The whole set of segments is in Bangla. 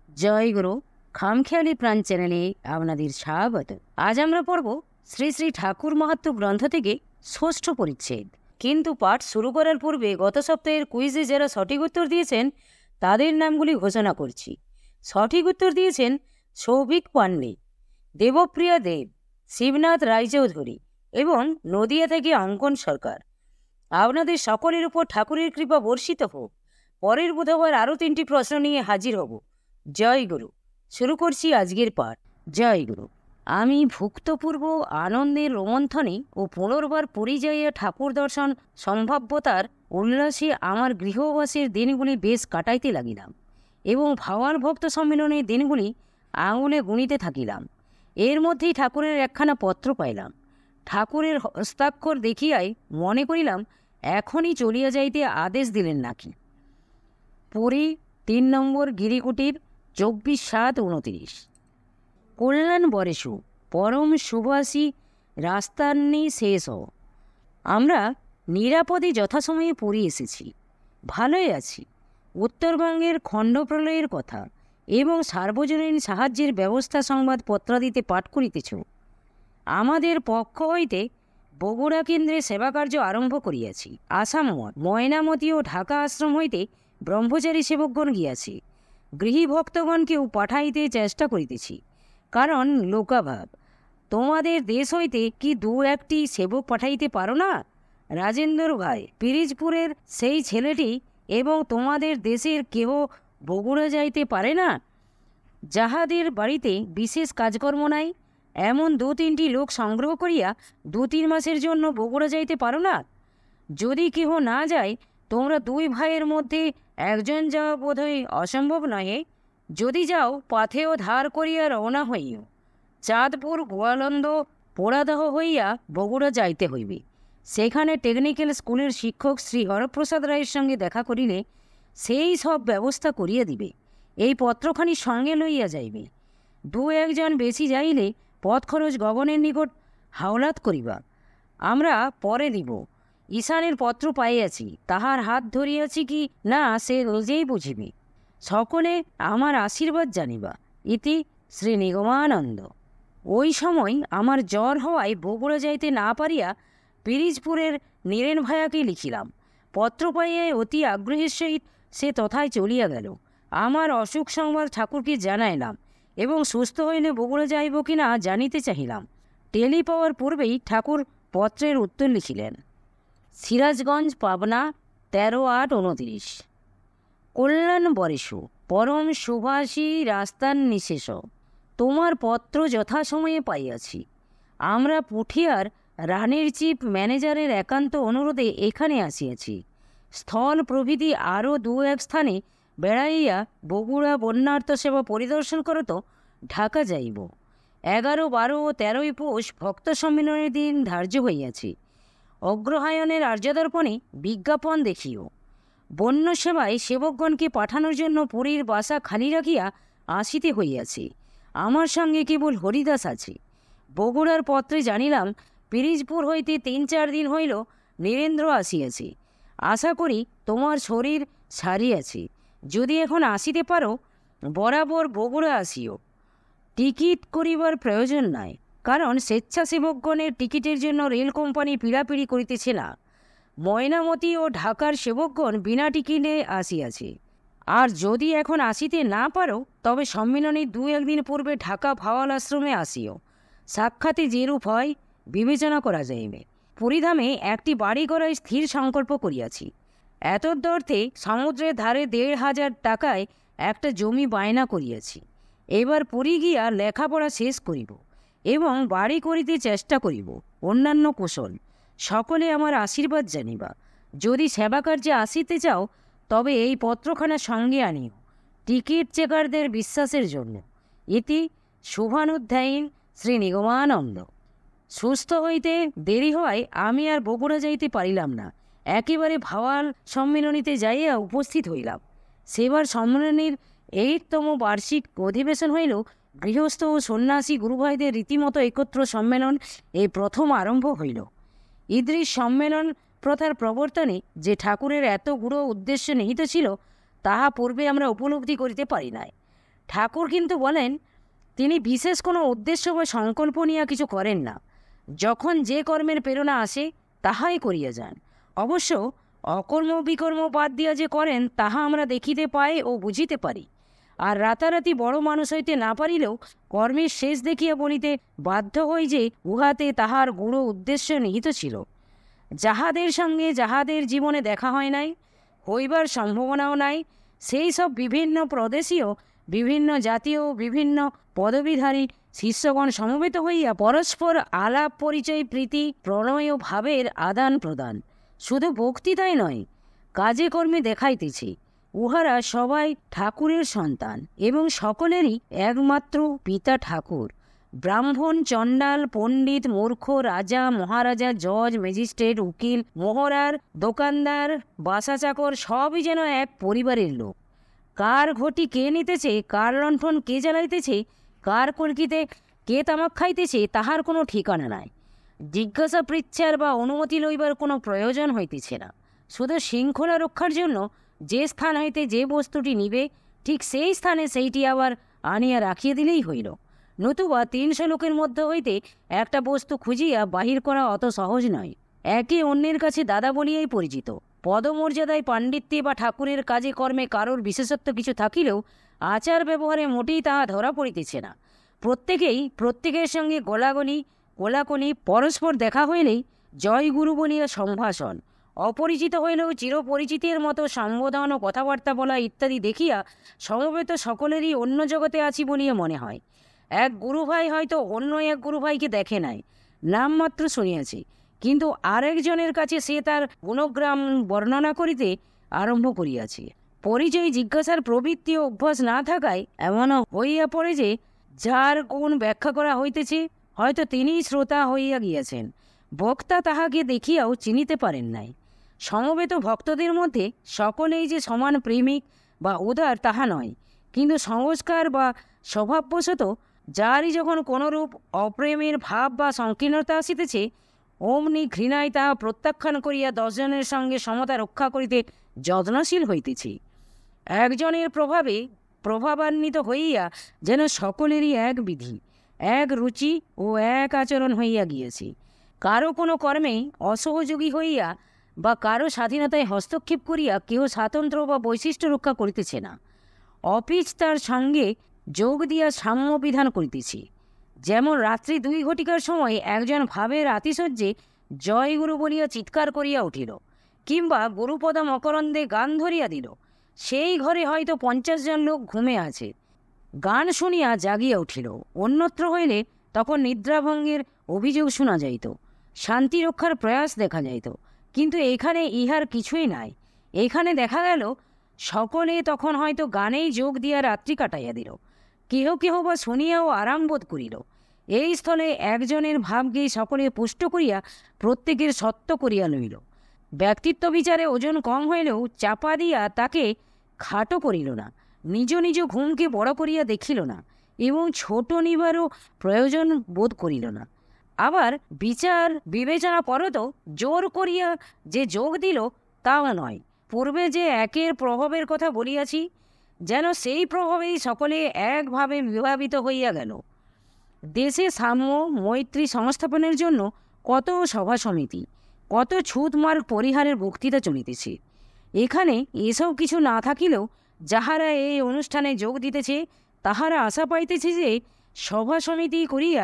জয় গুরু খামখেয়ালি প্রাণ চ্যানেলে আপনাদের স্বাগত। আজ আমরা পড়ব শ্রী শ্রী ঠাকুর মাহাত্ম্য গ্রন্থ থেকে ষষ্ঠ পরিচ্ছেদ। কিন্তু পাঠ শুরু করার পূর্বে গত সপ্তাহের কুইজে যারা সঠিক উত্তর দিয়েছেন তাদের নামগুলি ঘোষণা করছি। সঠিক উত্তর দিয়েছেন সৌভিক পান্ডে, দেবপ্রিয়া দেব, শিবনাথ রায়চৌধুরী এবং নদিয়া থেকে অঙ্কন সরকার। আপনাদের সকলের উপর ঠাকুরের কৃপা বর্ষিত হোক। পরের বুধবার আরও 3টি প্রশ্ন নিয়ে হাজির হব। জয় গুরু। শুরু করছি আজকের পাঠ। জয় গুরু। আমি ভুক্তপূর্ব আনন্দের রোমন্থনে ও পুনর্বার পুরী যাইয়া ঠাকুর দর্শন সম্ভাব্যতার উল্লাসে আমার গৃহবাসের দিনগুলি বেশ কাটাইতে লাগিলাম এবং ভাওয়াল ভক্ত সম্মেলনের দিনগুলি আঙুলে গুনিতে থাকিলাম। এর মধ্যেই ঠাকুরের একখানা পত্র পাইলাম। ঠাকুরের হস্তাক্ষর দেখিয়াই মনে করিলাম এখনই চলিয়া যাইতে আদেশ দিলেন নাকি। পুরী 3 নম্বর গিরিকুটির 24/7/29। কল্যাণ বরেশু পরম শুভাসী রাস্তান্নি শেষ হ। আমরা নিরাপদে যথাসময়ে পুরী এসেছি, ভালোই আছি। উত্তরবঙ্গের খণ্ডপ্রলয়ের কথা এবং সার্বজনীন সাহায্যের ব্যবস্থা সংবাদ পত্রাদিতে পাঠ করিতেছ। আমাদের পক্ষ হইতে বগুড়া কেন্দ্রে সেবাকার্য আরম্ভ করিয়াছি। আসাম মঠ, ময়নামতি ও ঢাকা আশ্রম হইতে ব্রহ্মচারী সেবকগণ গিয়াছে। গৃহী ভক্তগণকেও পাঠাইতে চেষ্টা করিতেছি, কারণ লোকাভাব। তোমাদের দেশ হইতে কি 2-1টি সেবক পাঠাইতে পারো না? রাজেন্দ্র ভাই, পিরিজপুরের সেই ছেলেটি এবং তোমাদের দেশের কেহ বগুড়া যাইতে পারে না? যাহাদের বাড়িতে বিশেষ কাজকর্ম নাই, এমন 2-3টি লোক সংগ্রহ করিয়া 2-3 মাসের জন্য বগুড়া যাইতে পারো না? যদি কেহ না যায়, তোমরা 2 ভাইয়ের মধ্যে একজন যাওয়া বোধহয় অসম্ভব নহে। যদি যাও, পাথেও ধার করিয়া রওনা হইও। চাঁদপুর, গোয়ালন্দ, পোড়াদহ হইয়া বগুড়া যাইতে হইবে। সেখানে টেকনিক্যাল স্কুলের শিক্ষক শ্রী হরপ্রসাদ রায়ের সঙ্গে দেখা করিলে সেই সব ব্যবস্থা করিয়া দিবে। এই পত্রখানি সঙ্গে লইয়া যাইবে। 2-1 জন বেশি যাইলে পথ খরচ গগনের নিকট হাওলাত করিবা। আমরা পরে দিব। ঈশানের পত্র পাইয়াছি, তাহার হাত ধরিয়াছি কি না সে রোজেই বুঝিবে। সকলে আমার আশীর্বাদ জানিবা। ইতি শ্রী নিগমানন্দ। ওই সময় আমার জ্বর হওয়ায় বগুড়া যাইতে না পারিয়া পিরিজপুরের নীরেন ভাইয়াকে লিখিলাম। পত্র পাইয়াই অতি আগ্রহের সহিত সে তথায় চলিয়া গেল। আমার অসুখ সংবাদ ঠাকুরকে জানাইলাম এবং সুস্থ হইলে বগুড়া যাইব কিনা জানিতে চাহিলাম। টেলি পাওয়ার পূর্বেই ঠাকুর পত্রের উত্তর লিখিলেন। সিরাজগঞ্জ, পাবনা 13/8/29। কল্যাণ বরেশু পরম শুভাসী রাস্তার নিশেষ। তোমার পত্র যথাসময়ে পাইয়াছি। আমরা পুঠিয়ার রানের চিফ ম্যানেজারের একান্ত অনুরোধে এখানে আসিয়াছি। স্থল প্রভৃতি আরও 2-1 স্থানে বেড়াইয়া বগুড়া বন্যার্থ সেবা পরিদর্শন করত ঢাকা যাইব। 11, 12 ও 13 পৌষ ভক্ত সম্মেলনের দিন ধার্য হইয়াছে। অগ্রহায়ণের আর্যদর্পণে বিজ্ঞাপন দেখিও। বন্য সেবায় সেবকগণকে পাঠানোর জন্য পুরীর বাসা খালি রাখিয়া আসিতে হইয়াছে। আমার সঙ্গে কেবল হরিদাস আছে। বগুড়ার পত্রে জানিলাম পিরিজপুর হইতে 3-4 দিন হইল নীরেন্দ্র আসিয়াছে। আশা করি তোমার শরীর সারিয়াছে। যদি এখন আসিতে পারো, বরাবর বগুড়া আসিও। টিকিট করিবার প্রয়োজন নাই, কারণ স্বেচ্ছাসেবকগণের টিকিটের জন্য রেল কোম্পানি পীড়াপিড়ি করিতেছে না। ময়নামতি ও ঢাকার সেবকগণ বিনা টিকিটে আসিয়াছে। আর যদি এখন আসিতে না পারো, তবে সম্মিলনের 2-1 দিন পূর্বে ঢাকা ভাওয়াল আশ্রমে আসিও। সাক্ষাতে যেরূপ হয় বিবেচনা করা যাইবে। পুরীধামে একটি বাড়ি করার স্থির সংকল্প করিয়াছি। এতদর্থে সমুদ্রের ধারে 1,500 টাকায় একটা জমি বায়না করিয়াছি। এবার পুরী গিয়া লেখাপড়া শেষ করিব এবং বাড়ি করিতে চেষ্টা করিব। অন্যান্য কুশল সকলে আমার আশীর্বাদ জানিবা। যদি সেবাকার্যে আসিতে চাও, তবে এই পত্রখানা সঙ্গে আনিও, টিকিট চেকারদের বিশ্বাসের জন্য। ইতি শুভানুধ্যায়ীন শ্রী নিগমানন্দ। সুস্থ হইতে দেরি হওয়ায় আমি আর বগুড়া যাইতে পারিলাম না। একেবারে ভাওয়াল সম্মিলনীতে যাইয়া উপস্থিত হইলাম। সেবার সম্মিলনীর 8তম বার্ষিক অধিবেশন হইল। গৃহস্থ ও সন্ন্যাসী গুরুভাইদের রীতিমতো একত্র সম্মেলন এই প্রথম আরম্ভ হইল। ইদ্রিস সম্মেলন প্রথার প্রবর্তনে যে ঠাকুরের এত গুড়ো উদ্দেশ্য নিহিত ছিল, তাহা পূর্বে আমরা উপলব্ধি করিতে পারি নাই। ঠাকুর কিন্তু বলেন তিনি বিশেষ কোনো উদ্দেশ্য বা সংকল্প নিয়ে কিছু করেন না। যখন যে কর্মের প্রেরণা আসে তাহাই করিয়া যান। অবশ্য অকর্ম বিকর্ম বাদ দিয়া যে করেন তাহা আমরা দেখিতে পাই ও বুঝিতে পারি। আর রাতারাতি বড় মানুষ হইতে না পারিলেও কর্মের শেষ দেখিয়া বলিতে বাধ্য হই যে উহাতে তাহার গূঢ় উদ্দেশ্য নিহিত ছিল। যাহাদের সঙ্গে যাহাদের জীবনে দেখা হয় নাই, হইবার সম্ভাবনাও নাই, সেই সব বিভিন্ন প্রদেশীয়, বিভিন্ন জাতীয়, বিভিন্ন পদবীধারী শিষ্যগণ সমবেত হইয়া পরস্পর আলাপ পরিচয় প্রীতি প্রণয় ও ভাবের আদান প্রদান শুধু বক্তৃতাই নয়, কাজে কর্মে দেখাইতেছি উহারা সবাই ঠাকুরের সন্তান এবং সকলেরই একমাত্র পিতা ঠাকুর। ব্রাহ্মণ, চণ্ডাল, পণ্ডিত, মূর্খ, রাজা, মহারাজা, জজ, ম্যাজিস্ট্রেট, উকিল, মোহরার, দোকানদার, বাসা চাকর সবই যেন এক পরিবারের লোক। কার ঘটি কে নিতেছে, কার লণ্ঠন কে জ্বালাইতেছে, কার কলকিতে কে তামাক খাইতেছে তাহার কোনো ঠিকানা নাই। জিজ্ঞাসা পৃচ্ছার বা অনুমতি লইবার কোনো প্রয়োজন হইতেছে না। শুধু শৃঙ্খলা রক্ষার জন্য যে স্থান হইতে যে বস্তুটি নিবে ঠিক সেই স্থানে সেইটি আবার আনিয়া রাখিয়া দিলেই হইল। নতুবা 300 লোকের মধ্য হইতে একটা বস্তু খুঁজিয়া বাহির করা অত সহজ নয়। একে অন্যের কাছে দাদা বলিয়াই পরিচিত। পদমর্যাদায়, পাণ্ডিত্যে বা ঠাকুরের কাজে কর্মে কারোর বিশেষত্ব কিছু থাকিলেও আচার ব্যবহারে মোটেই তাহা ধরা পড়িতেছে না। প্রত্যেকেই প্রত্যেকের সঙ্গে গলাগলি কোলাকুলি, পরস্পর দেখা হইলেই জয় গুরু বলিয়া সম্ভাষণ, অপরিচিত হইলেও চিরপরিচিতের মতো সম্বোধন ও কথাবার্তা বলা ইত্যাদি দেখিয়া সমবেত সকলেরই অন্য জগতে আছি বলিয়া মনে হয়। এক গুরুভাই হয়তো অন্য এক গুরুভাইকে দেখে নাই, নামমাত্র শুনিয়াছে, কিন্তু আরেকজনের কাছে সে তার গুণগ্রাম বর্ণনা করিতে আরম্ভ করিয়াছে। পরিচয় জিজ্ঞাসার প্রবৃত্তি ও অভ্যাস না থাকায় এমনও হইয়া পড়ে যে যার গুণ ব্যাখ্যা করা হইতেছে হয়তো তিনিই শ্রোতা হইয়া গিয়াছেন, বক্তা তাহাকে দেখিয়াও চিনিতে পারেন নাই। সমবেত ভক্তদের মধ্যে সকলেই যে সমান প্রেমিক বা উদার তাহা নয়, কিন্তু সংস্কার বা স্বভাববশত যারই যখন কোনরূপ অপ্রেমের ভাব বা সংকীর্ণতা আসিতেছে অমনি ঘৃণায় তাহা প্রত্যাখ্যান করিয়া 10 জনের সঙ্গে সমতা রক্ষা করিতে যত্নশীল হইতেছি। একজনের প্রভাবে প্রভাবান্বিত হইয়া যেন সকলেরই এক বিধি, এক রুচি ও এক আচরণ হইয়া গিয়েছে। কারো কোনো কর্মে অসহযোগী হইয়া বা কারো স্বাধীনতায় হস্তক্ষেপ করিয়া কেহ স্বাতন্ত্র্য বা বৈশিষ্ট্য রক্ষা করিতেছে না, অপিচ তার সঙ্গে যোগ দিয়া সাম্য বিধান করিতেছি। যেমন রাত্রি 2 ঘটিকার সময় একজন ভাবের আতিশয্যে জয় গুরু বলিয়া চিৎকার করিয়া উঠিল, কিংবা গুরুপদা মকরন্দে গান ধরিয়া দিল, সেই ঘরে হয়তো 50 জন লোক ঘুমে আছে, গান শুনিয়া জাগিয়া উঠিল। অন্যত্র হইলে তখন নিদ্রাভঙ্গের অভিযোগ শোনা যাইত, শান্তি রক্ষার প্রয়াস দেখা যাইত, কিন্তু এখানে ইহার কিছুই নাই। এখানে দেখা গেল সকলে তখন হয়তো গানেই যোগ দিয়া রাত্রি কাটাইয়া দিল, কেহ কেহ বা শুনিয়াও আরাম বোধ করিল। এই স্থলে একজনের ভাবকে সকলে পুষ্ট করিয়া প্রত্যেকের সত্য করিয়া লইল। ব্যক্তিত্ব বিচারে ওজন কম হইলেও চাপা দিয়া তাকে খাটো করিল না, নিজ নিজ ঘুমকে বড় করিয়া দেখিল না এবং ছোট নিবারও প্রয়োজন বোধ করিল না। আবার বিচার বিবেচনা পরত জোর করিয়া যে যোগ দিল তাও নয়। পূর্বে যে একের প্রভাবের কথা বলিয়াছি, যেন সেই প্রভাবেই সকলে একভাবে বিভাবিত হইয়া গেল। দেশে সাম্য মৈত্রী সংস্থাপনের জন্য কত সভা সমিতি, কত ছুতমার্গ পরিহারের বক্তৃতা চলিতেছে। এখানে এসব কিছু না থাকিলেও যাহারা এই অনুষ্ঠানে যোগ দিতেছে তাহারা আশা পাইতেছে যে সভা সমিতি করিয়া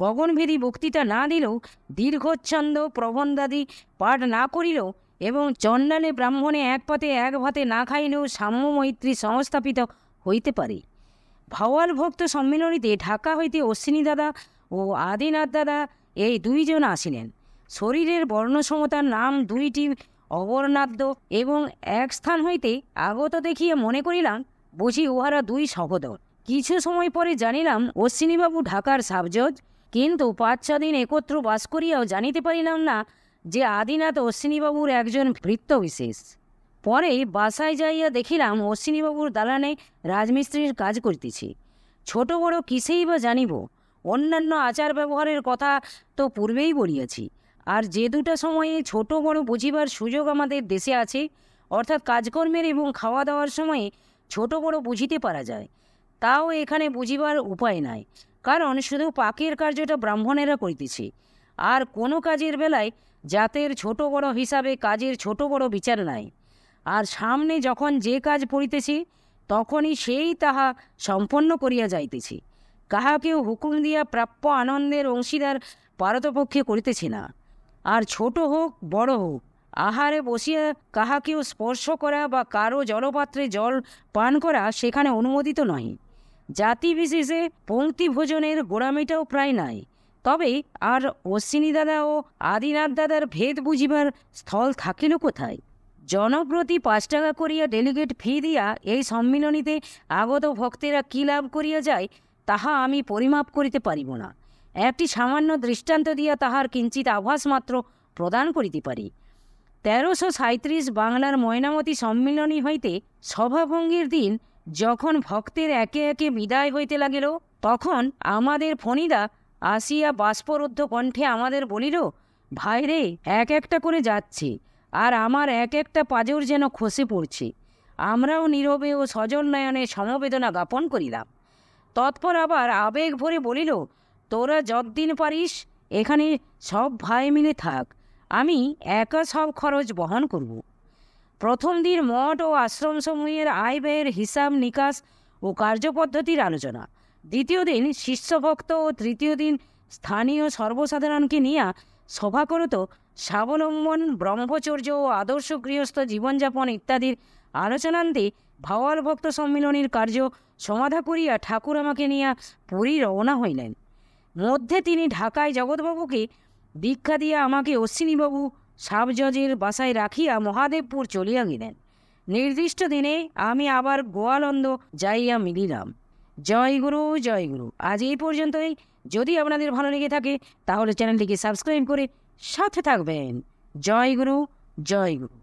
গগনভেদী বক্তৃতা না দিলেও, দীর্ঘচ্ছন্দ প্রবন্ধাদি পাঠ না করিলেও এবং চণ্ডালে ব্রাহ্মণে এক পাতে এক ভাতে না খাইলেও সাম্য মৈত্রী সংস্থাপিত হইতে পারে। ভাওয়াল ভক্ত সম্মিলনীতে ঢাকা হইতে অশ্বিনী দাদা ও আদিনাথ দাদা এই 2 জন আসিলেন। শরীরের বর্ণসমতার নাম 2টি অবর্ণাদ্য এবং এক স্থান হইতে আগত দেখিয়া মনে করিলাম বুঝি উহারা 2 সহোদর। কিছু সময় পরে জানিলাম অশ্বিনীবাবু ঢাকার সাবজজ, কিন্তু 5-6 দিন একত্র বাস করিয়াও জানিতে পারিলাম না যে আদিনাথ অশ্বিনীবাবুর একজন ভৃত্য বিশেষ। পরে বাসায় যাইয়া দেখিলাম অশ্বিনীবাবুর দালানে রাজমিস্ত্রির কাজ করিতেছি। ছোট বড় কিসেই বা জানিব, অন্যান্য আচার ব্যবহারের কথা তো পূর্বেই বলিয়াছি। আর যে 2টা সময়ে ছোট বড় বুঝিবার সুযোগ আমাদের দেশে আছে, অর্থাৎ কাজকর্মের এবং খাওয়া দাওয়ার সময়ে ছোট বড় বুঝিতে পারা যায়, তাও এখানে বুঝিবার উপায় নাই, কারণ শুধু পাকের কার্যটা ব্রাহ্মণেরা করিতেছে, আর কোনো কাজের বেলায় জাতের ছোট বড় হিসাবে কাজের ছোট বড় বিচার নাই। আর সামনে যখন যে কাজ পড়িতেছি তখনই সেই তাহা সম্পন্ন করিয়া যাইতেছি। কাহাকেও হুকুম দিয়া প্রাপ্য আনন্দের অংশীদার পারতপক্ষে করিতেছি না। আর ছোট হোক বড় হোক, আহারে বসিয়া কাহাকেও স্পর্শ করা বা কারো জলপাত্রে জল পান করা সেখানে অনুমোদিত নহে। জাতি বিশেষে পঙ্ক্তি ভোজনের গোড়ামিটাও প্রায় নাই। তবে আর অশ্বিনী দাদা ও আদিনাথ দাদার ভেদ বুঝিবার স্থল থাকিল কোথায়? জনপ্রতি 5 টাকা করিয়া ডেলিগেট ফি দিয়া এই সম্মিলনীতে আগত ভক্তেরা কী লাভ করিয়া যায় তাহা আমি পরিমাপ করিতে পারিব না। একটি সামান্য দৃষ্টান্ত দিয়া তাহার কিঞ্চিত আভাস মাত্র প্রদান করিতে পারি। 1337 বাংলার ময়নামতি সম্মিলনী হইতে সভাভঙ্গের দিন যখন ভক্তের একে একে বিদায় হইতে লাগিল, তখন আমাদের ফণিদা আসিয়া বাষ্পরুদ্ধ কণ্ঠে আমাদের বলিল, ভাই রে, এক একটা করে যাচ্ছে, আর আমার এক একটা পাঁজর যেন খসে পড়ছে। আমরাও নীরবে ও সজল নয়নে সমবেদনা জ্ঞাপন করিলাম। তৎপর আবার আবেগ ভরে বলিল, তোরা যতদিন পারিস এখানে সব ভাই মিলে থাক, আমি একা সব খরচ বহন করব। প্রথম দিন মঠ ও আশ্রমসমূহের আয় ব্যয়ের হিসাব নিকাশ ও কার্যপদ্ধতির আলোচনা, দ্বিতীয় দিন শিষ্যভক্ত ও তৃতীয় দিন স্থানীয় সর্বসাধারণকে নিয়ে সভা করত স্বাবলম্বন, ব্রহ্মচর্য ও আদর্শ গৃহস্থ জীবনযাপন ইত্যাদির আলোচনান্তে ভাওয়াল ভক্ত সম্মিলনীর কার্য সমাধা করিয়া ঠাকুর আমাকে নিয়ে পুরী রওনা হইলেন। মধ্যে তিনি ঢাকায় জগৎবাবুকে দীক্ষা দিয়া আমাকে অশ্বিনীবাবু সাবজজের বাসায় রাখিয়া মহাদেবপুর চলিয়া গেলেন। নির্দিষ্ট দিনে আমি আবার গোয়ালন্দ যাইয়া মিলিলাম। জয় গুরু, জয় গুরু। আজ এই পর্যন্তই। যদি আপনাদের ভালো লেগে থাকে তাহলে চ্যানেলটিকে সাবস্ক্রাইব করে সাথে থাকবেন। জয় গুরু, জয় গুরু।